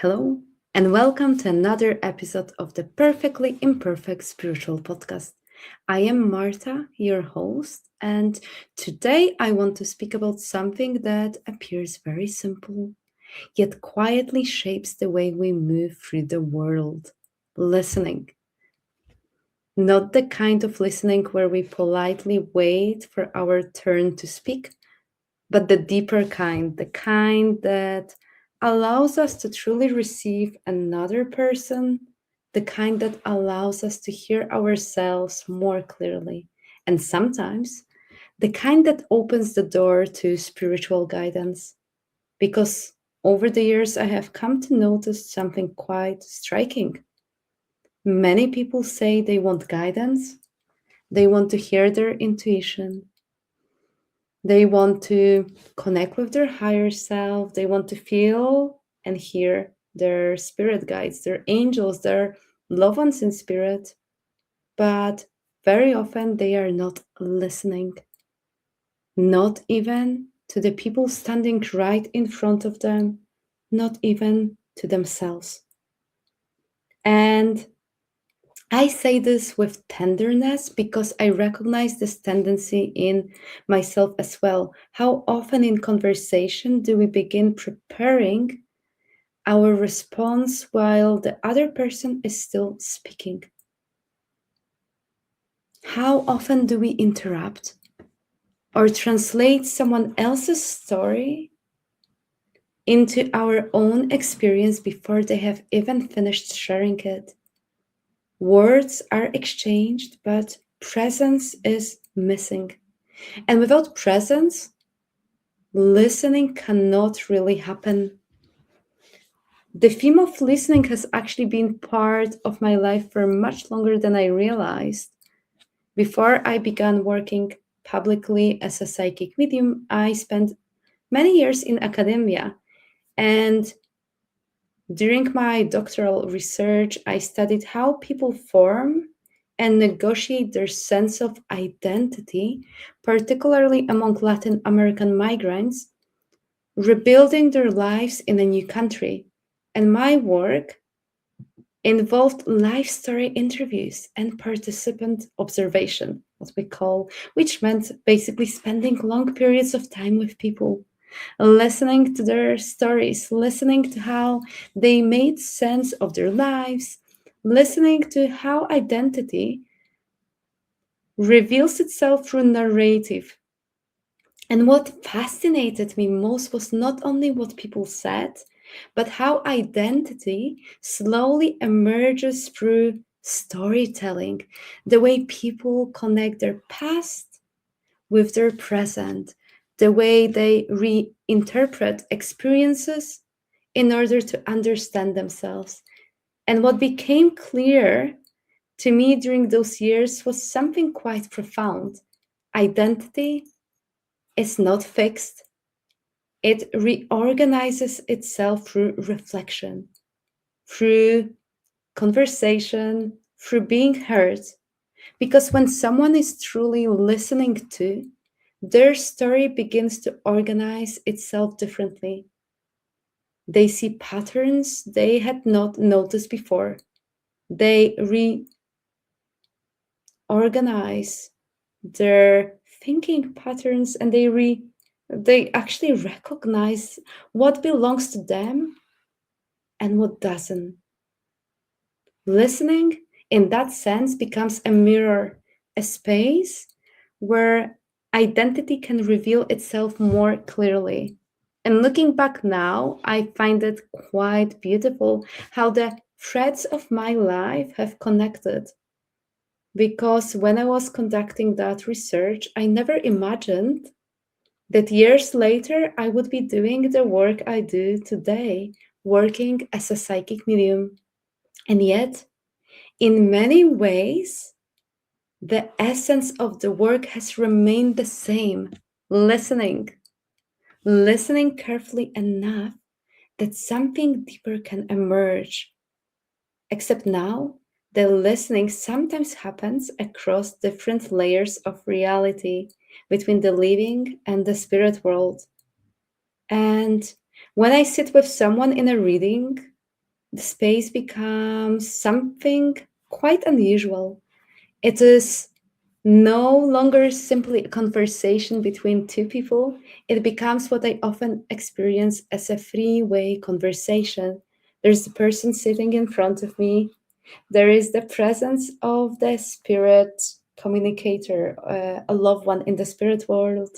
Hello, and welcome to another episode of the Perfectly Imperfect Spiritual Podcast. I am Marta, your host, and today I want to speak about something that appears very simple, yet quietly shapes the way we move through the world listening. Not the kind of listening where we politely wait for our turn to speak, but the deeper kind, the kind that allows us to truly receive another person, the kind that allows us to hear ourselves more clearly, and sometimes the kind that opens the door to spiritual guidance. Because over the years, I have come to notice something quite striking. Many people say they want guidance, they want to hear their intuition, they want to connect with their higher self. They want to feel and hear their spirit guides, their angels, their loved ones in spirit. But very often they are not listening, not even to the people standing right in front of them, not even to themselves. And I say this with tenderness because I recognize this tendency in myself as well. How often in conversation do we begin preparing our response while the other person is still speaking? How often do we interrupt or translate someone else's story into our own experience before they have even finished sharing it? Words are exchanged, but presence is missing. And without presence, listening cannot really happen. The theme of listening has actually been part of my life for much longer than I realized. Before I began working publicly as a psychic medium, I spent many years in academia. And during my doctoral research, I studied how people form and negotiate their sense of identity, particularly among Latin American migrants, rebuilding their lives in a new country. And my work involved life story interviews and participant observation, what we call, which meant basically spending long periods of time with people, listening to their stories, listening to how they made sense of their lives, listening to how identity reveals itself through narrative. And what fascinated me most was not only what people said, but how identity slowly emerges through storytelling, the way people connect their past with their present, the way they reinterpret experiences in order to understand themselves. And what became clear to me during those years was something quite profound. Identity is not fixed. It reorganizes itself through reflection, through conversation, through being heard. Because when someone is truly listening to, their story begins to organize itself differently. They see patterns they had not noticed before. They reorganize their thinking patterns and they actually recognize what belongs to them and what doesn't. Listening, in that sense, becomes a mirror, a space where identity can reveal itself more clearly. And looking back now, I find it quite beautiful how the threads of my life have connected. Because when I was conducting that research, I never imagined that years later I would be doing the work I do today, working as a psychic medium. And yet, in many ways, the essence of the work has remained the same: listening, listening carefully enough that something deeper can emerge. Except now, the listening sometimes happens across different layers of reality between the living and the spirit world. And when I sit with someone in a reading, the space becomes something quite unusual. It is no longer simply a conversation between two people. It becomes what I often experience as a three-way conversation. There's the person sitting in front of me. There is the presence of the spirit communicator, a loved one in the spirit world,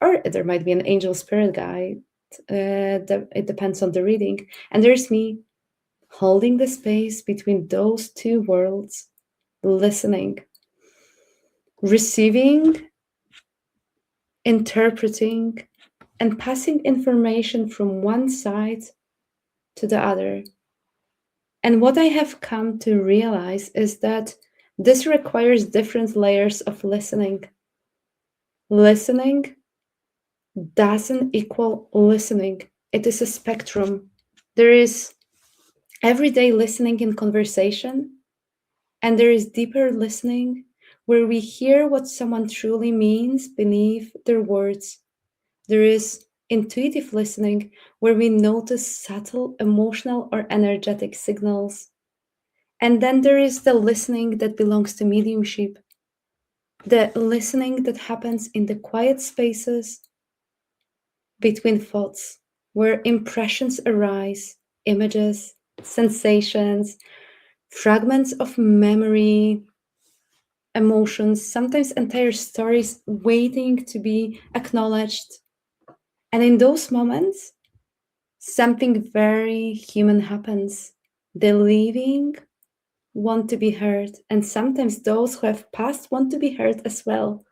or there might be an angel spirit guide. It depends on the reading. And there's me holding the space between those two worlds, listening, receiving, interpreting, and passing information from one side to the other. And what I have come to realize is that this requires different layers of listening. Listening doesn't equal listening, it is a spectrum. There is everyday listening in conversation, and there is deeper listening where we hear what someone truly means beneath their words. There is intuitive listening where we notice subtle emotional or energetic signals. And then there is the listening that belongs to mediumship, the listening that happens in the quiet spaces between thoughts, where impressions arise, images, sensations, fragments of memory, emotions, sometimes entire stories waiting to be acknowledged. And in those moments, something very human happens. The living want to be heard, and sometimes those who have passed want to be heard as well.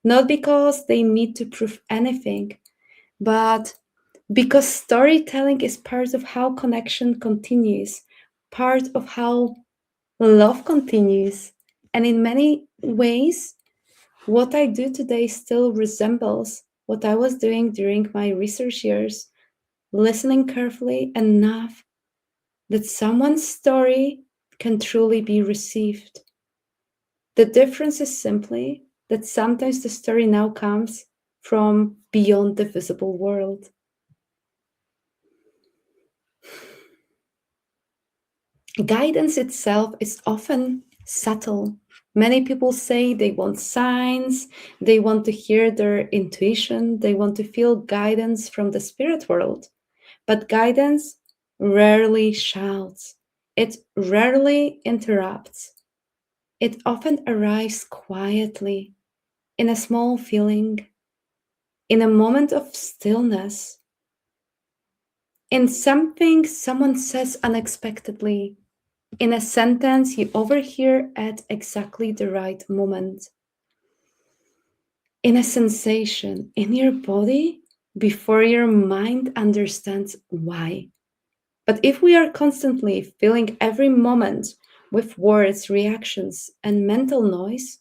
Not because they need to prove anything, but because storytelling is part of how connection continues, part of how love continues. And in many ways, what I do today still resembles what I was doing during my research years, listening carefully enough that someone's story can truly be received. The difference is simply that sometimes the story now comes from beyond the visible world. Guidance itself is often subtle. Many people say they want signs, they want to hear their intuition, they want to feel guidance from the spirit world. But guidance rarely shouts, it rarely interrupts. It often arrives quietly, in a small feeling, in a moment of stillness, in something someone says unexpectedly, in a sentence you overhear at exactly the right moment, in a sensation in your body before your mind understands why. But if we are constantly filling every moment with words, reactions, and mental noise,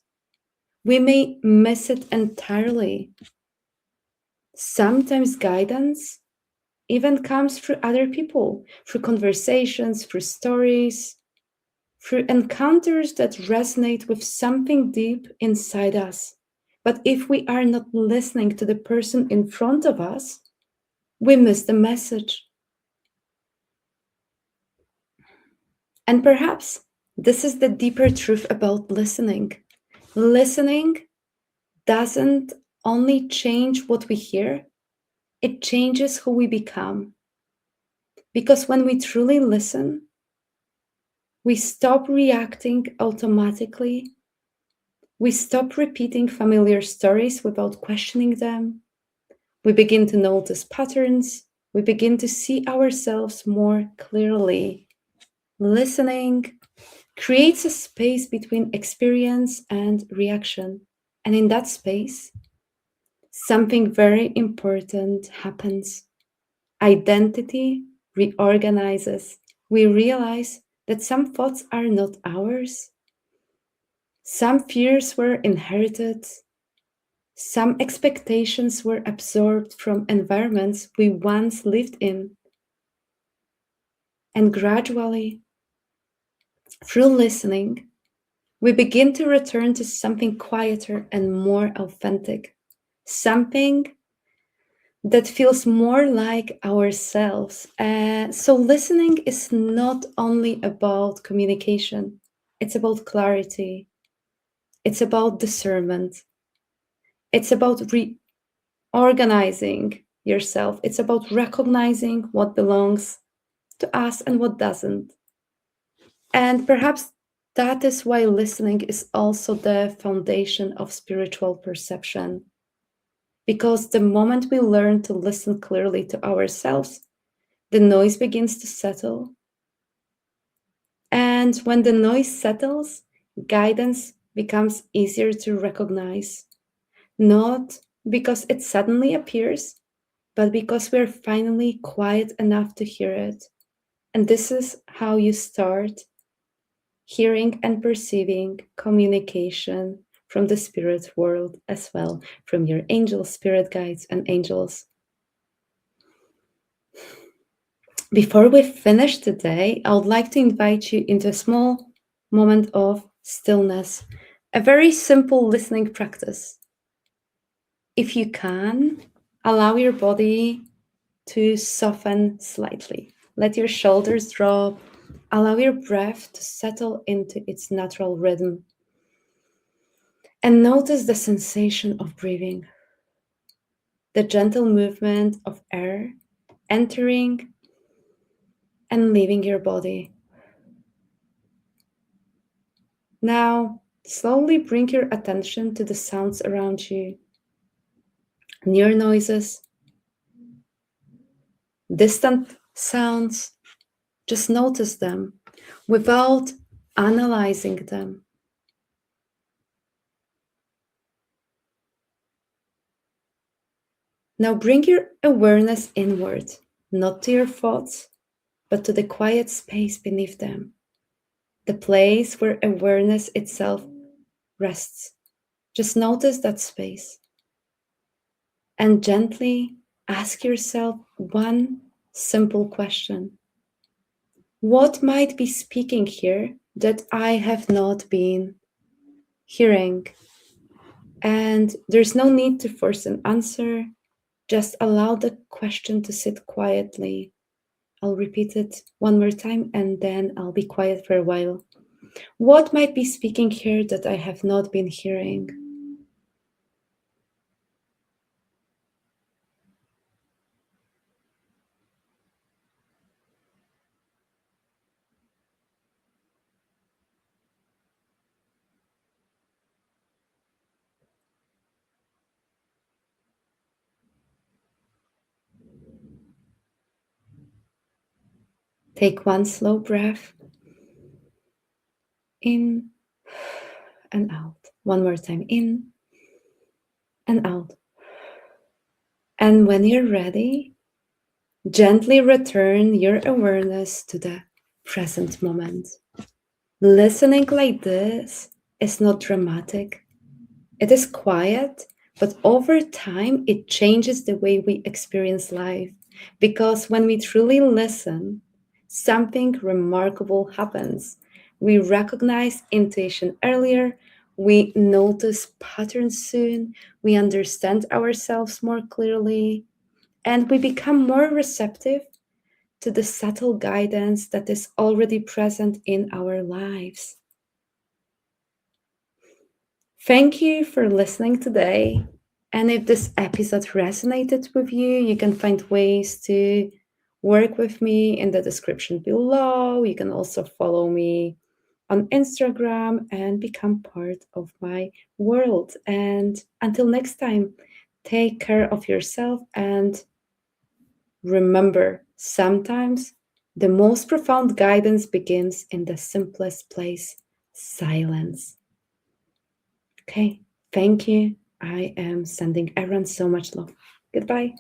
we may miss it entirely. Sometimes guidance even comes through other people, through conversations, through stories, through encounters that resonate with something deep inside us. But if we are not listening to the person in front of us, we miss the message. And perhaps this is the deeper truth about listening. Listening doesn't only change what we hear, it changes who we become. Because when we truly listen, we stop reacting automatically. We stop repeating familiar stories without questioning them. We begin to notice patterns. We begin to see ourselves more clearly. Listening creates a space between experience and reaction. And in that space, something very important happens. Identity reorganizes. We realize that some thoughts are not ours. Some fears were inherited. Some expectations were absorbed from environments we once lived in. And gradually, through listening, we begin to return to something quieter and more authentic, something that feels more like ourselves. So, listening is not only about communication, it's about clarity, it's about discernment, it's about reorganizing yourself, it's about recognizing what belongs to us and what doesn't. And perhaps that is why listening is also the foundation of spiritual perception. Because the moment we learn to listen clearly to ourselves, the noise begins to settle. And when the noise settles, guidance becomes easier to recognize. Not because it suddenly appears, but because we're finally quiet enough to hear it. And this is how you start hearing and perceiving communication from the spirit world as well, from your angels, spirit guides, and angels. Before we finish today, I would like to invite you into a small moment of stillness, a very simple listening practice. If you can, allow your body to soften slightly. Let your shoulders drop. Allow your breath to settle into its natural rhythm. And notice the sensation of breathing, the gentle movement of air entering and leaving your body. Now, slowly bring your attention to the sounds around you, near noises, distant sounds. Just notice them without analyzing them. Now bring your awareness inward, not to your thoughts, but to the quiet space beneath them, the place where awareness itself rests. Just notice that space and gently ask yourself one simple question. What might be speaking here that I have not been hearing? And there's no need to force an answer. Just allow the question to sit quietly. I'll repeat it one more time and then I'll be quiet for a while. What might be speaking here that I have not been hearing? Take one slow breath in and out. One more time, in and out. And when you're ready, gently return your awareness to the present moment. Listening like this is not dramatic. It is quiet, but over time, it changes the way we experience life. Because when we truly listen, something remarkable happens. We recognize intuition earlier, we notice patterns soon, we understand ourselves more clearly, and we become more receptive to the subtle guidance that is already present in our lives. Thank you for listening today. And if this episode resonated with you, you can find ways to work with me in the description below. You can also follow me on Instagram and become part of my world. And until next time, take care of yourself and remember, sometimes the most profound guidance begins in the simplest place, silence. Okay, thank you. I am sending everyone so much love. Goodbye.